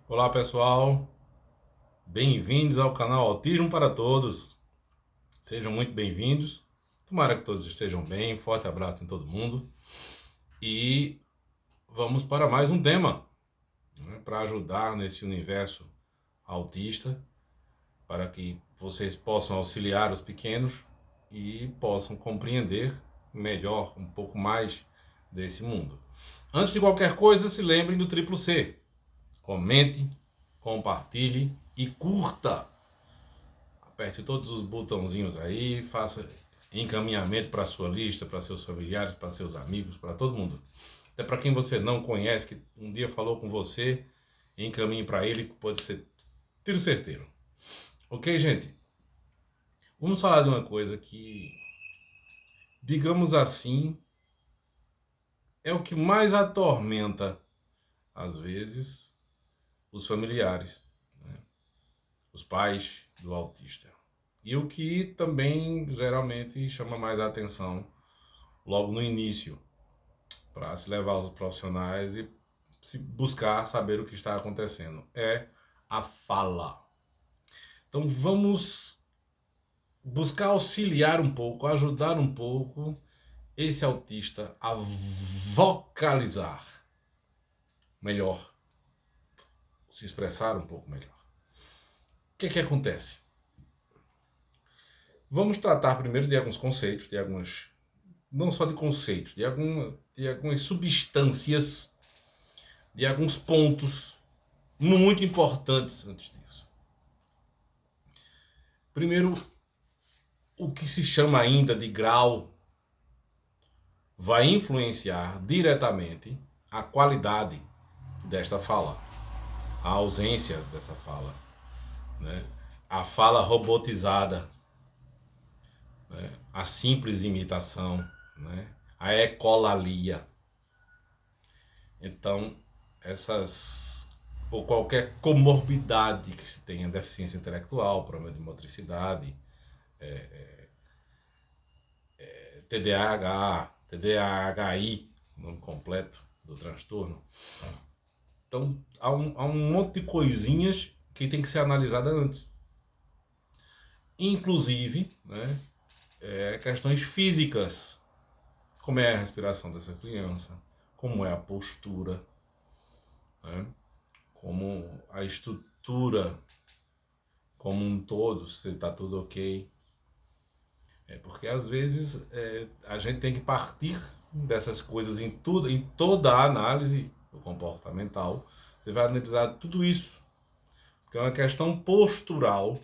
Olá pessoal, bem-vindos ao canal Autismo para Todos. Sejam muito bem-vindos. Tomara que todos estejam bem. Forte abraço em todo mundo. E vamos para mais um tema, né, para ajudar nesse universo autista, para que vocês possam auxiliar os pequenos e possam compreender melhor, um pouco mais desse mundo. Antes de qualquer coisa, se lembrem do triplo C. Comente, compartilhe e curta. Aperte todos os botãozinhos aí, faça encaminhamento para sua lista, para seus familiares, para seus amigos, para todo mundo. Até para quem você não conhece, que um dia falou com você, encaminhe para ele, que pode ser tiro certeiro. Ok, gente? Vamos falar de uma coisa que, digamos assim, é o que mais atormenta, às vezes, os familiares, né? Os pais do autista. E o que também geralmente chama mais a atenção logo no início, para se levar aos profissionais e se buscar saber o que está acontecendo. É a fala. Então vamos buscar auxiliar um pouco, ajudar um pouco esse autista a vocalizar melhor, se expressar um pouco melhor. O que é que acontece? Vamos tratar primeiro de alguns conceitos, de algumas, não só de conceitos, de algumas substâncias, de alguns pontos muito importantes antes disso. Primeiro, o que se chama ainda de grau vai influenciar diretamente a qualidade desta fala, a ausência dessa fala, né? A fala robotizada, né? A simples imitação, né? A ecolalia. Então, essas ou qualquer comorbidade que se tenha, deficiência intelectual, problema de motricidade, TDAH, TDAHI, nome completo do transtorno. Então, há um monte de coisinhas que tem que ser analisada antes. Inclusive, né, questões físicas, como é a respiração dessa criança, como é a postura, né, como a estrutura como um todo, se está tudo ok. Porque às vezes a gente tem que partir dessas coisas em tudo, em toda a análise comportamental. Você vai analisar tudo isso, porque é uma questão postural,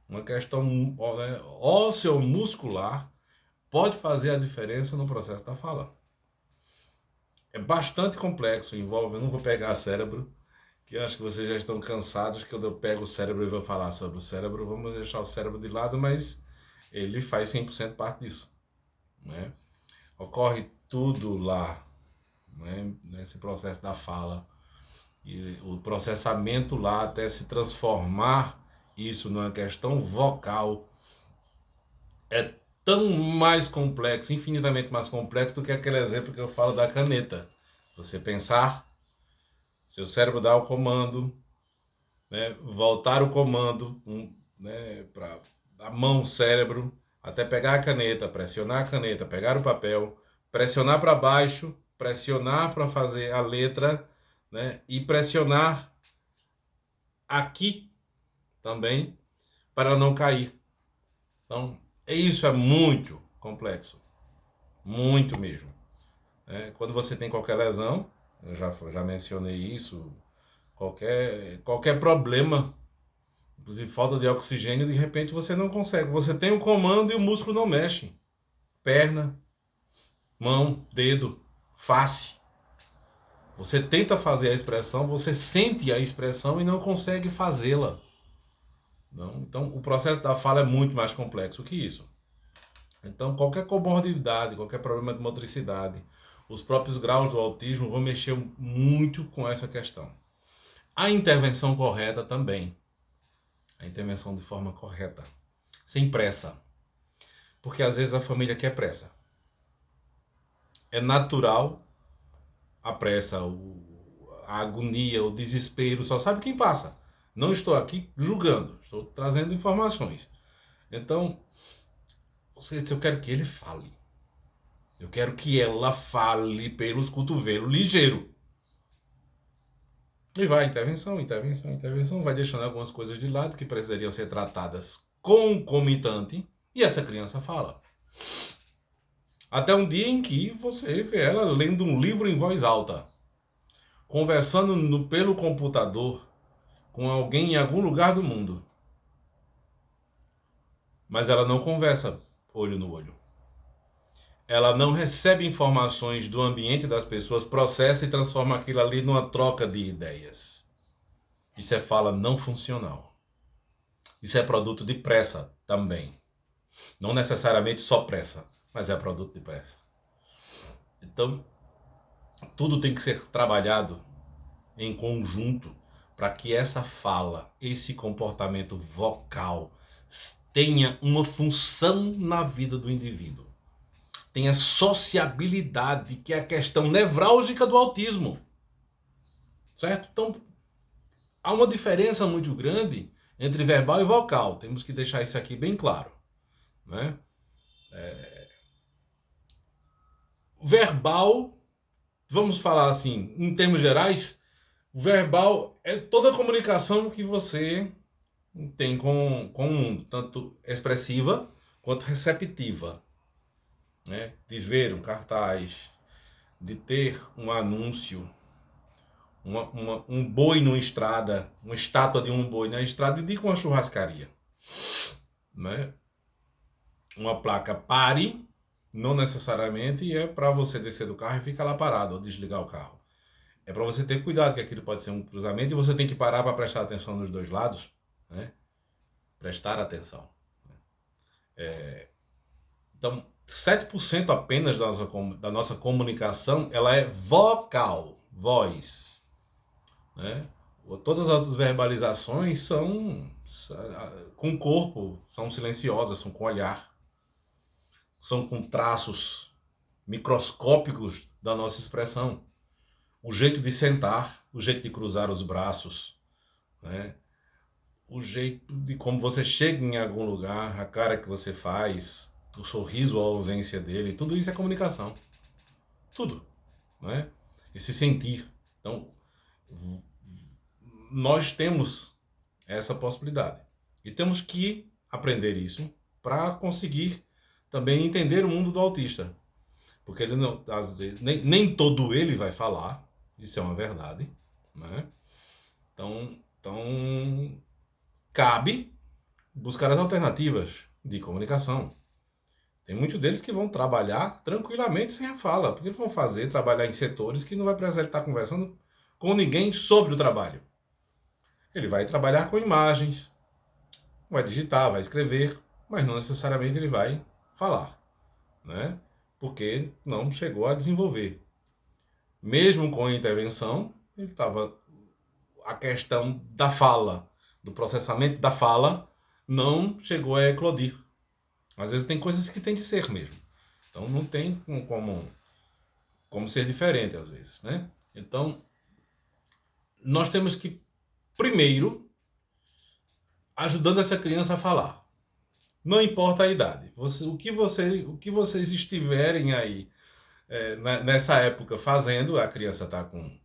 uma questão, né, ósseo-muscular, pode fazer a diferença no processo da fala. É bastante complexo, envolve, eu não vou pegar cérebro, que eu acho que vocês já estão cansados que quando eu pego o cérebro e vou falar sobre o cérebro, vamos deixar o cérebro de lado, mas ele faz 100% parte disso, né? Ocorre tudo lá, né, nesse processo da fala. E o processamento lá até se transformar isso numa questão vocal é tão mais complexo, infinitamente mais complexo do que aquele exemplo que eu falo da caneta. Você pensar, seu cérebro dá o comando, né, voltar o comando, né, para a mão cérebro, até pegar a caneta, pressionar a caneta, pegar o papel, pressionar para baixo, pressionar para fazer a letra, né, e pressionar aqui também para não cair. Então, isso é muito complexo, muito mesmo. Quando você tem qualquer lesão, eu já mencionei isso, qualquer problema, inclusive falta de oxigênio, de repente você não consegue. Você tem o comando e o músculo não mexe. Perna, mão, dedo, face. Você tenta fazer a expressão, você sente a expressão e não consegue fazê-la. Não? Então, o processo da fala é muito mais complexo que isso. Então, qualquer comorbidade, qualquer problema de motricidade, os próprios graus do autismo vão mexer muito com essa questão. A intervenção correta também. A intervenção de forma correta. Sem pressa. Porque às vezes a família quer pressa. É natural a pressa, a agonia, o desespero, só sabe quem passa. Não estou aqui julgando, estou trazendo informações. Então, eu quero que ele fale. Eu quero que ela fale pelos cotovelos ligeiro. E vai, intervenção, vai deixando algumas coisas de lado que precisariam ser tratadas concomitante, e essa criança fala. Até um dia em que você vê ela lendo um livro em voz alta, conversando pelo computador com alguém em algum lugar do mundo. Mas ela não conversa olho no olho. Ela não recebe informações do ambiente das pessoas, processa e transforma aquilo ali numa troca de ideias. Isso é fala não funcional. Isso é produto de pressa também. Não necessariamente só pressa, mas é produto de pressa. Então, tudo tem que ser trabalhado em conjunto para que essa fala, esse comportamento vocal tenha uma função na vida do indivíduo. Tenha sociabilidade, que é a questão nevrálgica do autismo. Certo? Então, há uma diferença muito grande entre verbal e vocal. Temos que deixar isso aqui bem claro. Né? Verbal, vamos falar assim, em termos gerais, verbal é toda a comunicação que você tem com o mundo, tanto expressiva quanto receptiva. Né? De ver um cartaz, de ter um anúncio, um boi numa estrada, uma estátua de um boi na estrada e de uma churrascaria. Né? Uma placa pare, não necessariamente é para você descer do carro e ficar lá parado ou desligar o carro. É para você ter cuidado que aquilo pode ser um cruzamento e você tem que parar para prestar atenção nos dois lados. Né? Prestar atenção. Então, 7% apenas da nossa comunicação ela é vocal, voz. Né? Todas as outras verbalizações são com o corpo, são silenciosas, são com o olhar, são com traços microscópicos da nossa expressão. O jeito de sentar, o jeito de cruzar os braços, né? O jeito de como você chega em algum lugar, a cara que você faz, o sorriso ou a ausência dele, tudo isso é comunicação. Tudo. Né? Esse sentir. Então, nós temos essa possibilidade. E temos que aprender isso para conseguir também entender o mundo do autista. Porque ele não, às vezes, nem todo ele vai falar, isso é uma verdade. Né? Então, cabe buscar as alternativas de comunicação. Tem muitos deles que vão trabalhar tranquilamente sem a fala, porque eles vão trabalhar em setores que não vai precisar estar conversando com ninguém sobre o trabalho. Ele vai trabalhar com imagens, vai digitar, vai escrever, mas não necessariamente ele vai falar, né? Porque não chegou a desenvolver. Mesmo com a intervenção, a questão da fala, do processamento da fala, não chegou a eclodir. Às vezes tem coisas que tem de ser mesmo. Então não tem como ser diferente às vezes, né? Então, nós temos que, primeiro, ajudando essa criança a falar. Não importa a idade. O que vocês estiverem aí nessa época fazendo, a criança está com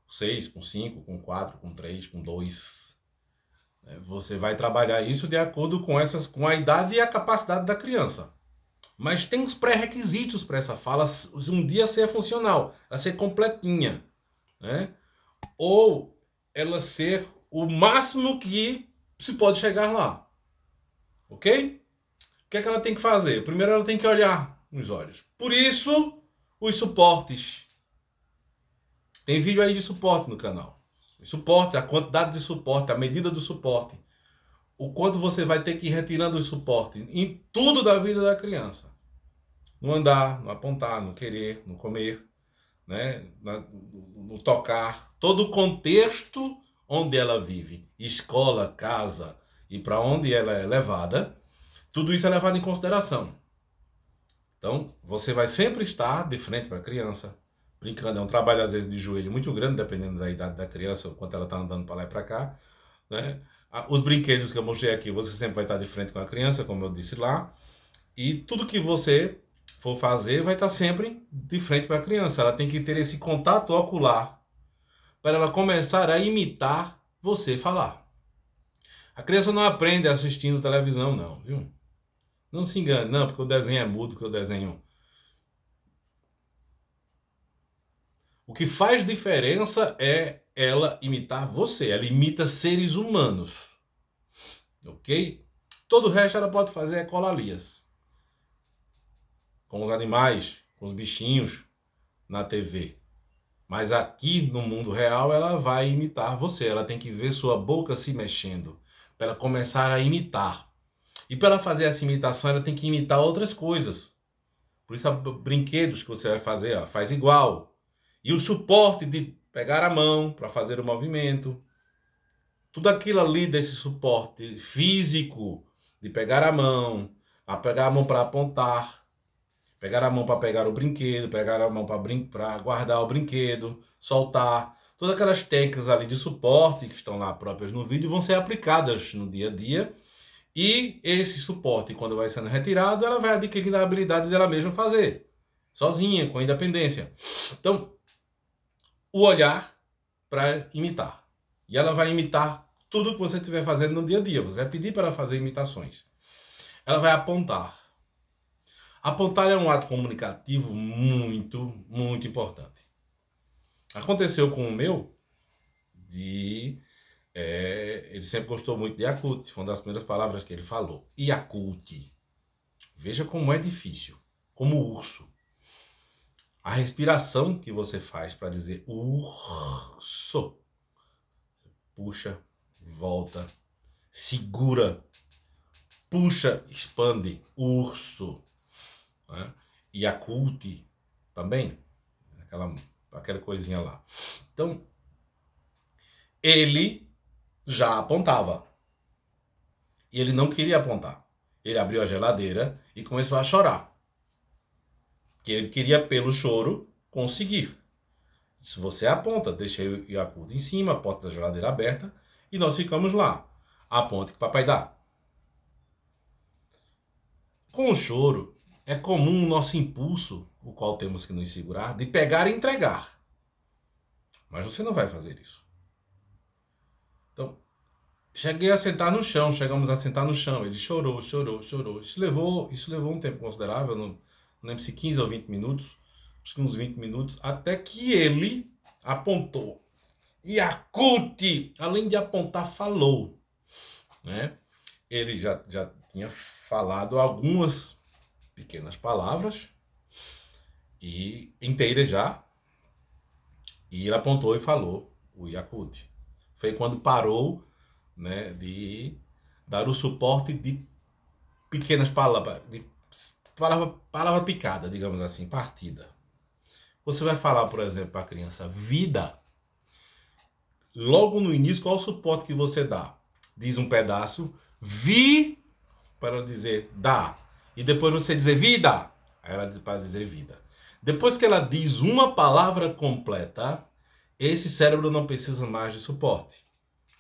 6, com 5, com 4, com 3, com 2. Você vai trabalhar isso de acordo com a idade e a capacidade da criança. Mas tem os pré-requisitos para essa fala um dia ser funcional, ela ser completinha. Né? Ou ela ser o máximo que se pode chegar lá. Ok? O que é que ela tem que fazer? Primeiro ela tem que olhar nos olhos. Por isso, os suportes. Tem vídeo aí de suporte no canal. Os suportes, a quantidade de suporte, a medida do suporte. O quanto você vai ter que ir retirando o suporte em tudo da vida da criança. No andar, no apontar, no querer, no comer, né? No tocar. Todo o contexto onde ela vive. Escola, casa e para onde ela é levada. Tudo isso é levado em consideração. Então, você vai sempre estar de frente para a criança, brincando, é um trabalho às vezes de joelho muito grande, dependendo da idade da criança, quanto ela está andando para lá e para cá, né? Os brinquedos que eu mostrei aqui, você sempre vai estar de frente com a criança, como eu disse lá, e tudo que você for fazer vai estar sempre de frente para a criança. Ela tem que ter esse contato ocular para ela começar a imitar você falar. A criança não aprende assistindo televisão, não, viu? Não se engane, não, porque o desenho é mudo, porque o desenho... O que faz diferença é ela imitar você. Ela imita seres humanos. Ok? Todo o resto ela pode fazer é colalias. Com os animais, com os bichinhos na TV. Mas aqui no mundo real ela vai imitar você. Ela tem que ver sua boca se mexendo. Para ela começar a imitar. E para ela fazer essa imitação, ela tem que imitar outras coisas. Por isso, brinquedos que você vai fazer, ó, faz igual. E o suporte de pegar a mão para fazer o movimento. Tudo aquilo ali desse suporte físico, de pegar a mão para apontar, pegar a mão para pegar o brinquedo, pegar a mão para guardar o brinquedo, soltar. Todas aquelas técnicas ali de suporte que estão lá próprias no vídeo vão ser aplicadas no dia a dia. E esse suporte, quando vai sendo retirado, ela vai adquirindo a habilidade dela mesma fazer. Sozinha, com independência. Então, o olhar para imitar. E ela vai imitar tudo que você estiver fazendo no dia a dia. Você vai pedir para ela fazer imitações. Ela vai apontar. Apontar é um ato comunicativo muito, muito importante. Aconteceu com o meu, ele sempre gostou muito de Yakult. Foi uma das primeiras palavras que ele falou. Yakult. Veja como é difícil. Como urso. A respiração que você faz para dizer urso. Puxa, volta, segura, puxa, expande, urso. Né? Yakult também, aquela coisinha lá. Então, ele já apontava. E ele não queria apontar. Ele abriu a geladeira e começou a chorar. Que ele queria, pelo choro, conseguir. Se você aponta, deixa o Yakult em cima, a porta da geladeira aberta, e nós ficamos lá. Aponte que o papai dá. Com o choro, é comum o nosso impulso, o qual temos que nos segurar, de pegar e entregar. Mas você não vai fazer isso. Então, chegamos a sentar no chão. Ele chorou. Isso levou um tempo considerável, não lembro se 15 ou 20 minutos, acho que uns 20 minutos, até que ele apontou. Yakult, além de apontar, falou. Né? Ele já tinha falado algumas pequenas palavras, e inteiras já, e ele apontou e falou o Yakult. Foi quando parou, né, de dar o suporte de pequenas palavras, de palavra picada, digamos assim, partida. Você vai falar, por exemplo, para a criança vida. Logo no início, qual é o suporte que você dá? Diz um pedaço, vi, para dizer dá. E depois você dizer vida, aí ela para dizer vida. Depois que ela diz uma palavra completa, esse cérebro não precisa mais de suporte.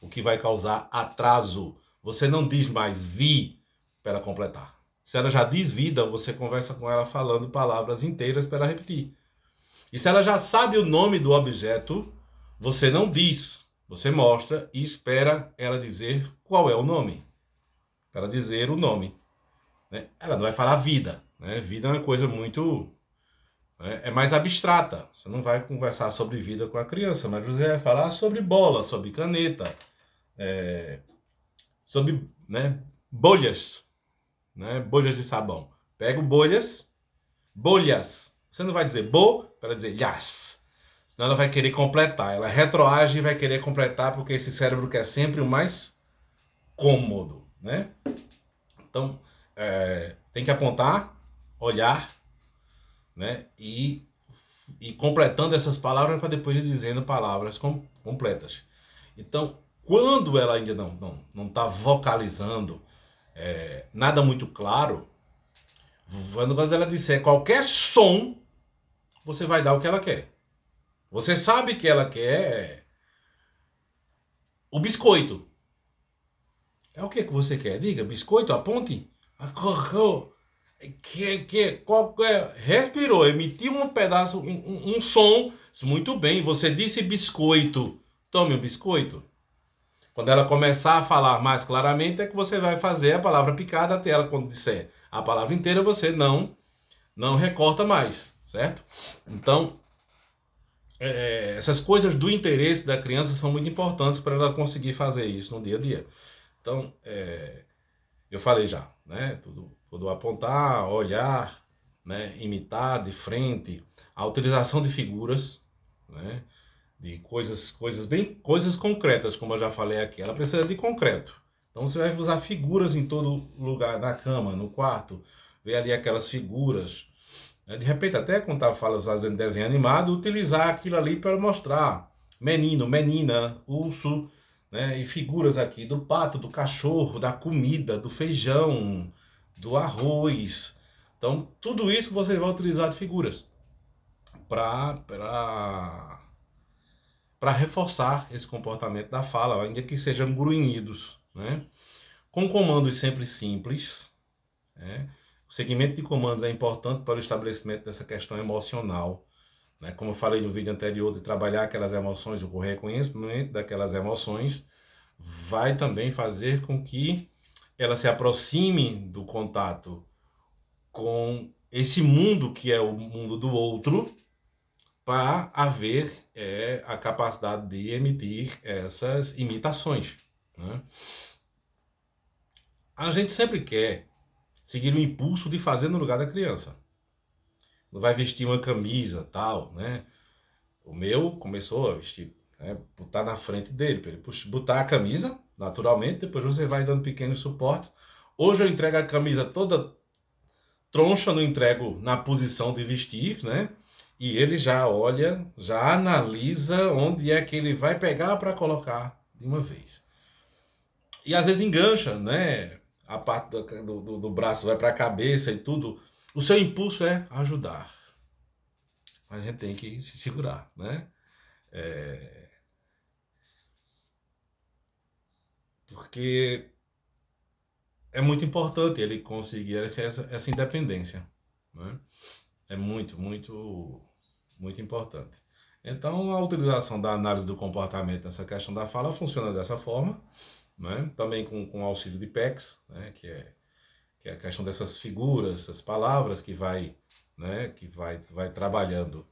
O que vai causar atraso. Você não diz mais vi para ela completar. Se ela já diz vida, você conversa com ela falando palavras inteiras para ela repetir. E se ela já sabe o nome do objeto, você não diz. Você mostra e espera ela dizer qual é o nome. Para ela dizer o nome. Né? Ela não vai falar vida. Né? Vida é uma coisa muito... é mais abstrata. Você não vai conversar sobre vida com a criança, mas você vai falar sobre bola, sobre caneta, sobre, né, bolhas, né, bolhas de sabão. Pega bolhas. Você não vai dizer bo, para dizer lhas. Senão ela vai querer completar. Ela retroage e vai querer completar, porque esse cérebro quer sempre o mais cômodo, né? Então, tem que apontar, olhar, né? E completando essas palavras para depois ir dizendo palavras completas. Então, quando ela ainda não está vocalizando nada muito claro, quando ela disser qualquer som, você vai dar o que ela quer. Você sabe que ela quer o biscoito. É o que você quer? Diga, biscoito, aponte. Qual é? Respirou, emitiu um pedaço, um som. Muito bem, você disse biscoito. Tome o biscoito. Quando ela começar a falar mais claramente, é que você vai fazer a palavra picada até ela, quando disser a palavra inteira, você não recorta mais, certo? Então, essas coisas do interesse da criança são muito importantes para ela conseguir fazer isso no dia a dia. Então, eu falei já, né? Tudo apontar, olhar, né? Imitar de frente, a utilização de figuras, né? De coisas concretas, como eu já falei aqui. Ela precisa de concreto. Então você vai usar figuras em todo lugar, na cama, no quarto, ver ali aquelas figuras. De repente, até quando tá fazendo desenho animado, utilizar aquilo ali para mostrar menino, menina, urso, né? E figuras aqui do pato, do cachorro, da comida, do feijão, do arroz. Então, tudo isso você vai utilizar de figuras para reforçar esse comportamento da fala, ainda que sejam grunhidos, né? Com comandos sempre simples, né? O segmento de comandos é importante para o estabelecimento dessa questão emocional, né? Como eu falei no vídeo anterior, de trabalhar aquelas emoções, o reconhecimento daquelas emoções vai também fazer com que ela se aproxime do contato com esse mundo que é o mundo do outro, para haver a capacidade de emitir essas imitações, né? A gente sempre quer seguir o impulso de fazer no lugar da criança. Não vai vestir uma camisa, tal, né? O meu começou a vestir, né? Botar na frente dele, para ele botar a camisa, naturalmente, depois você vai dando pequenos suportes. Hoje eu entrego a camisa toda troncha, não entrego na posição de vestir, né? E ele já olha, já analisa onde é que ele vai pegar para colocar de uma vez. E às vezes engancha, né? A parte do braço vai para a cabeça e tudo. O seu impulso é ajudar. A gente tem que se segurar, né? Porque é muito importante ele conseguir essa independência, né? É muito, muito, muito importante. Então, a utilização da análise do comportamento nessa questão da fala funciona dessa forma, né? Também com auxílio de PECs, né? Que é a questão dessas figuras, essas palavras que né? Que vai trabalhando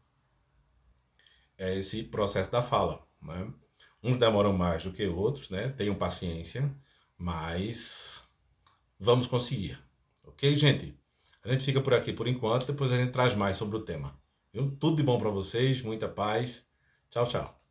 esse processo da fala, né? Uns demoram mais do que outros, né? Tenham paciência, mas vamos conseguir. Ok, gente? A gente fica por aqui por enquanto, depois a gente traz mais sobre o tema. Viu? Tudo de bom para vocês, muita paz. Tchau, tchau.